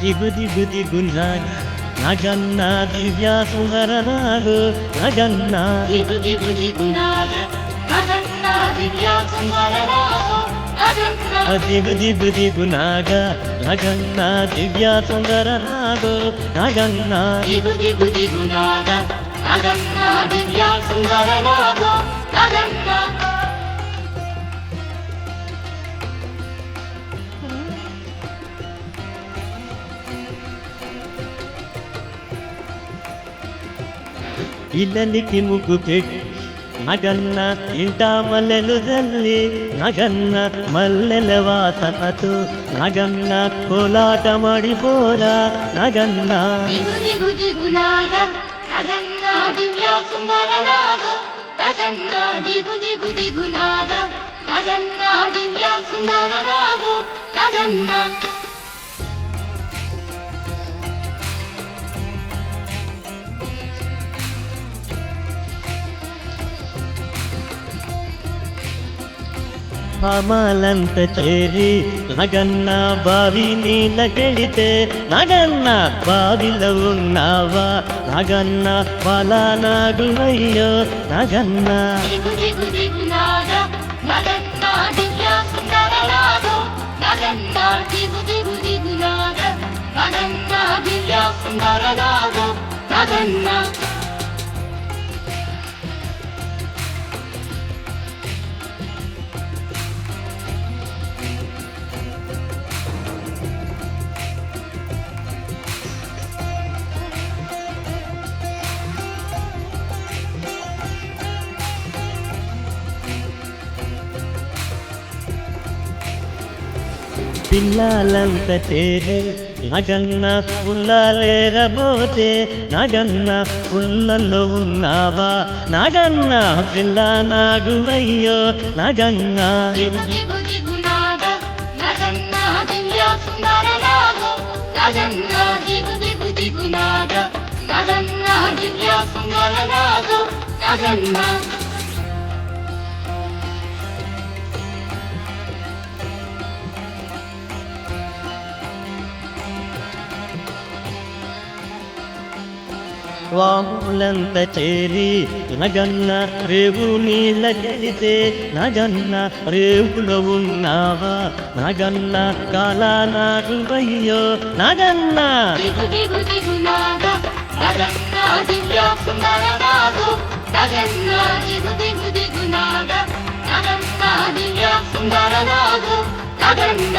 దిగు దిగు దిగునాగ నగన్న దివ్య సుందరనాగు నగన్న దిగు దిగు దిగునాగ నగన్న దివ్య సుందరనాగు నగన్న దిగు దిగు దిగునాగ నగన్న దివ్య సుందరనాగు నగన్న దిగు దిగు దిగునాగ నగన్న దివ్య సుందరనాగు నగన్న ఇల్లనికి ముగ్గు పెట్టి నగన్న ఇంట మల్లెలు జల్లి నగన్న మల్లెల వాసనతో నగన్న కోలాట మడిపోరా నగన్న దిగు దిగు దిగునాగ నగన్న దివ్య సుందరనాగు నగన్న దిగు దిగు దిగునాగ నగన్న దివ్య సుందరనాగు నగన్న పామాలంత చేరి నగన్న బావి నీళ్ళకెళితే నగన్న బావిలో ఉన్నావా నగన్న బలానాగువయ్యో నగన్న దిగు దిగు దిగునాగ నగన్న దివ్య సుందరనాగు నగన్న దిగు దిగు దిగునాగ నగన్న దివ్య సుందరనాగు నగన్న పిల్లలంత చేరి నగన్న పుల్లలేరబోతే నగన్న పుల్లలో ఉన్నావా నగన్న పిల్ల నాగువయ్యో నగన్న దిగు దిగు దిగునాగ నగన్న దివ్య సుందరనాగు నగన్న దిగు దిగు దిగునాగ నగన్న దివ్య సుందరనాగు నగన్న వాములంత చేరి నగన్న రేవు నీళ్ళకెళితే నగన్న రేవులో ఉన్నావా నగన్న కాలానాగువయ్యో నగన్న దిగు దిగు దిగునాగ నగన్న దివ్య సుందరనాగు నగన్న దిగు దిగు దిగునాగ నగన్న దివ్య సుందరనాగు నగన్న